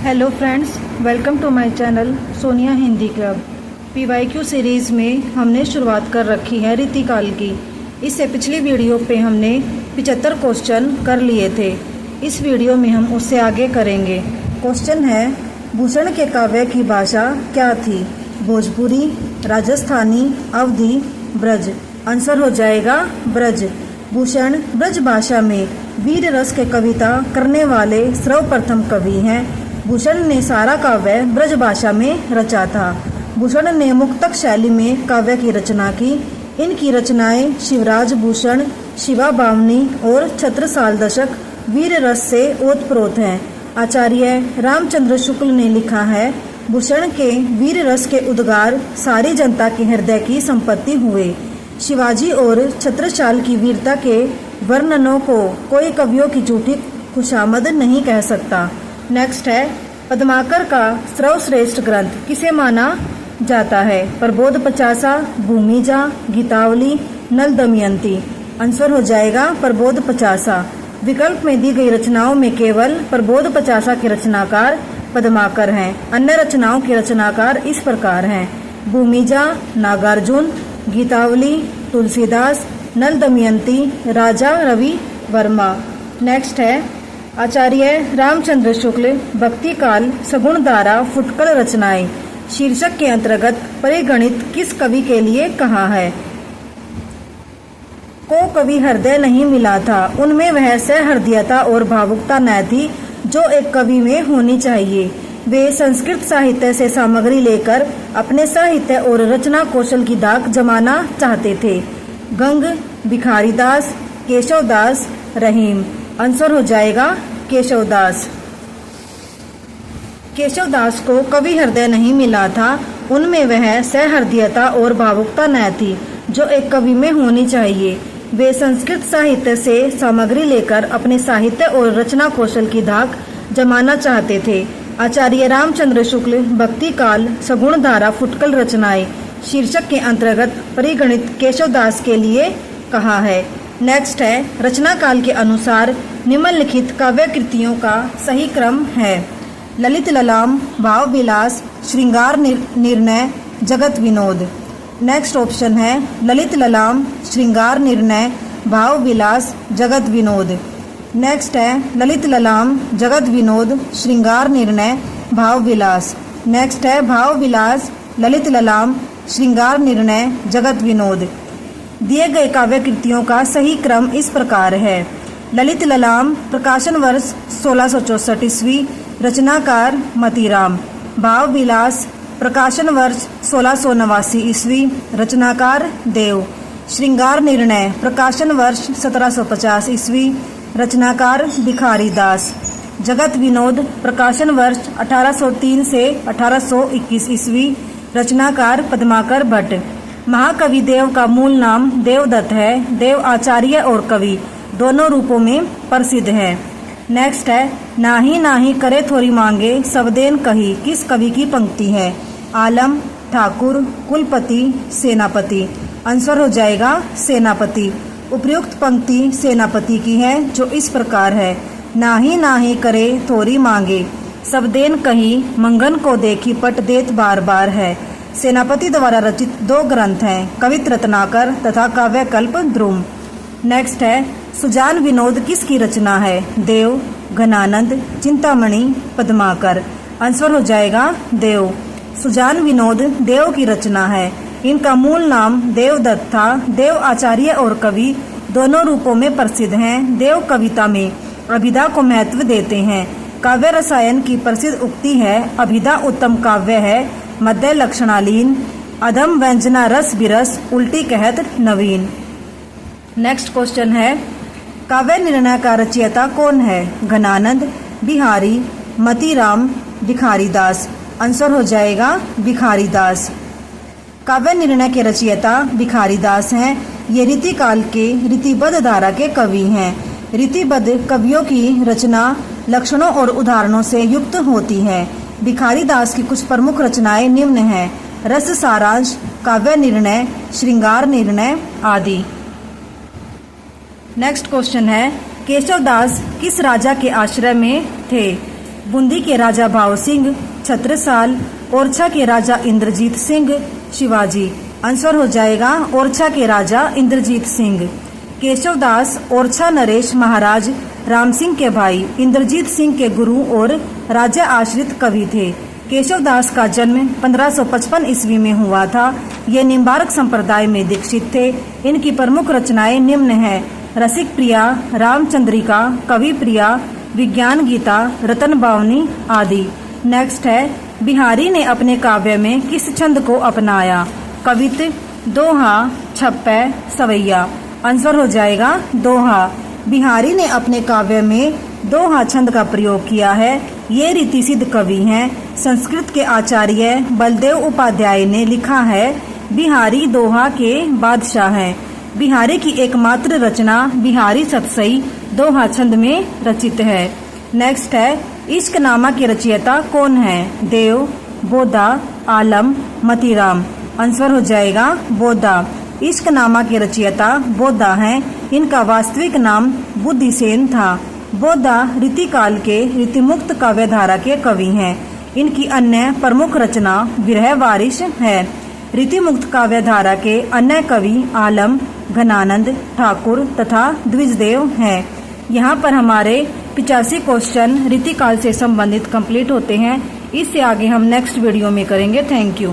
Hello friends, welcome to my channel Sonia Hindi club. PYQ series में हमने शुरुआत कर रखी है रीतिकाल की। इससे पिछली वीडियो पे हमने 75 क्वेश्चन कर लिए थे। इस वीडियो में हम उससे आगे करेंगे। क्वेश्चन है, भूषण के काव्य की भाषा क्या थी? भोजपुरी, राजस्थानी, अवधी, ब्रज। आंसर हो जाएगा ब्रज। भूषण ब्रज भाषा में वीर रस के कविता करने वाले सर्वप्रथम कवि हैं। भूषण ने सारा काव्य ब्रज भाषा में रचा था। भूषण ने मुक्तक शैली में काव्य की रचना की। इनकी रचनाएं शिवराज भूषण, शिवा बावनी और छत्रसाल दशक वीर रस से ओतप्रोत हैं। आचार्य रामचंद्र शुक्ल ने लिखा है, भूषण के वीर रस के उद्गार सारी जनता के हृदय की संपत्ति हुए। शिवाजी और छत्रसाल की वीरता के वर्णनों को कोई कवियों की झूठी खुशामद नहीं कह सकता। नेक्स्ट है, पद्माकर का सर्वश्रेष्ठ ग्रंथ किसे माना जाता है? प्रबोध पचासा, भूमिजा, गीतावली, नल दमयंती। आंसर हो जाएगा प्रबोध पचासा। विकल्प में दी गई रचनाओं में केवल प्रबोध पचासा के रचनाकार पद्माकर हैं। अन्य रचनाओं के रचनाकार इस प्रकार हैं: भूमिजा नागार्जुन, गीतावली तुलसीदास, नल दमयंती राजा रवि वर्मा। नेक्स्ट है, आचार्य रामचंद्र शुक्ल भक्ति काल सगुण धारा फुटकल रचनाएं शीर्षक के अंतर्गत परिगणित किस कवि के लिए कहा है? को कवि हृदय नहीं मिला था, उनमें वह सहृदयता और भावुकता न थी जो एक कवि में होनी चाहिए। वे संस्कृत साहित्य से सामग्री लेकर अपने साहित्य और रचना कौशल की दाग जमाना चाहते थे। गंग, भिखारीदास, केशवदास, रहीम। आंसर हो जाएगा केशवदास। केशवदास को कवि हृदय नहीं मिला था, उनमें वह सहृदयता और भावुकता न थी जो एक कवि में होनी चाहिए। वे संस्कृत साहित्य से सामग्री लेकर अपने साहित्य और रचना कौशल की धाक जमाना चाहते थे। आचार्य रामचंद्र शुक्ल भक्ति काल सगुण धारा फुटकल रचनाएं शीर्षक के अंतर्गत परिगणित केशवदास के लिए कहा है। नेक्स्ट है, रचना काल के अनुसार निम्नलिखित काव्य कृतियों का सही क्रम है: ललित ललाम, भाव विलास, श्रृंगार निर्णय, जगत विनोद। नेक्स्ट ऑप्शन है ललित ललाम, श्रृंगार निर्णय, भाव विलास, जगत विनोद। नेक्स्ट है ललित ललाम, जगत विनोद, श्रृंगार निर्णय, भाव विलास। नेक्स्ट है भाव विलास, ललित ललाम, श्रृंगार निर्णय, जगत विनोद। दिए गए काव्य कृतियों का सही क्रम इस प्रकार है: ललित ललाम प्रकाशन वर्ष 1664 ईस्वी, रचनाकार मतीराम। भाव विलास प्रकाशन वर्ष 1689 ईस्वी, रचनाकार देव। श्रृंगार निर्णय प्रकाशन वर्ष 1750 ईस्वी, रचनाकार भिखारीदास। जगत विनोद प्रकाशन वर्ष 1803 से 1821 ईस्वी, रचनाकार पद्माकर भट्ट। महाकवि देव का मूल नाम देवदत्त है। देव आचार्य और कवि दोनों रूपों में प्रसिद्ध है। नेक्स्ट है, नाही नाही करे थोड़ी मांगे सब देन कही किस कवि की पंक्ति है? आलम, ठाकुर, कुलपति, सेनापति। आंसर हो जाएगा सेनापति। उपयुक्त पंक्ति सेनापति की है जो इस प्रकार है: नाही नाही करे थोड़ी मांगे सब देन कही मंगन को देखी पट देत बार बार है। सेनापति द्वारा रचित दो ग्रंथ हैं, कवित रत्नाकर तथा काव्यकल्प ध्रुव। नेक्स्ट है, सुजान विनोद किसकी रचना है? देव, घनानंद, चिंतामणि, पद्माकर। आंसर हो जाएगा देव। सुजान विनोद देव की रचना है। इनका मूल नाम देवदत्त था। देव आचार्य और कवि दोनों रूपों में प्रसिद्ध हैं। देव कविता में अभिधा को महत्व देते हैं। काव्य रसायन की प्रसिद्ध उक्ति है, अभिधा उत्तम काव्य है, मध्य लक्षणालीन, अधम व्यंजना रस बिरस, उल्टी कहत नवीन। नेक्स्ट क्वेश्चन है, काव्य निर्णय का रचयिता कौन है? घनानंद, बिहारी, मतीराम, भिखारीदास। आंसर हो जाएगा भिखारीदास। काव्य निर्णय के रचयिता भिखारीदास हैं। ये रीतिकाल के रीतिबद्ध धारा के कवि हैं। रीतिबद्ध कवियों की रचना लक्षणों और उदाहरणों से युक्त होती है। भिखारीदास की कुछ प्रमुख रचनाएं निम्न हैं: रस सारांश, काव्य निर्णय, श्रृंगार निर्णय आदि। नेक्स्ट क्वेश्चन है, केशवदास किस राजा के आश्रय में थे? बूंदी के राजा भाव सिंह, छत्रसाल, ओरछा के राजा इंद्रजीत सिंह, शिवाजी। आंसर हो जाएगा ओरछा के राजा इंद्रजीत सिंह। केशवदास ओरछा नरेश महाराज राम सिंह के भाई, इंद्रजीत सिंह के गुरु और राजा आश्रित कवि थे। केशवदास का जन्म 1555 ईस्वी में हुआ था। ये निम्बार्क संप्रदाय में दीक्षित थे। इनकी प्रमुख रचनाएं निम्न हैं: रसिक प्रिया, रामचंद्रिका, कवि प्रिया, विज्ञान गीता, रतन बावनी आदि। नेक्स्ट है, बिहारी ने अपने काव्य में किस छंद को अपनाया? कवित, दोहा, छप्पै, सवैया। आंसर हो जाएगा दोहा। बिहारी ने अपने काव्य में दोहा छंद का प्रयोग किया है। ये रीति सिद्ध कवि हैं। संस्कृत के आचार्य बलदेव उपाध्याय ने लिखा है, बिहारी दोहा के बादशाह हैं। बिहारी की एकमात्र रचना बिहारी सतसई दोहा छंद में रचित है। नेक्स्ट है, इश्कनामा के रचयिता कौन है? देव, बोधा, आलम, मतीराम। आंसर हो जाएगा बोधा। इश्कनामा के रचयिता बोधा हैं। इनका वास्तविक नाम बुद्धिसेन था। बोधा रीतिकाल के रीतिमुक्त काव्यधारा के कवि हैं। इनकी अन्य प्रमुख रचना विरह वारिश है। रीतिमुक्त काव्यधारा के अन्य कवि आलम, घनानंद, ठाकुर तथा द्विजदेव हैं। यहाँ पर हमारे 85 क्वेश्चन रीतिकाल से संबंधित कंप्लीट होते हैं। इससे आगे हम नेक्स्ट वीडियो में करेंगे। Thank you.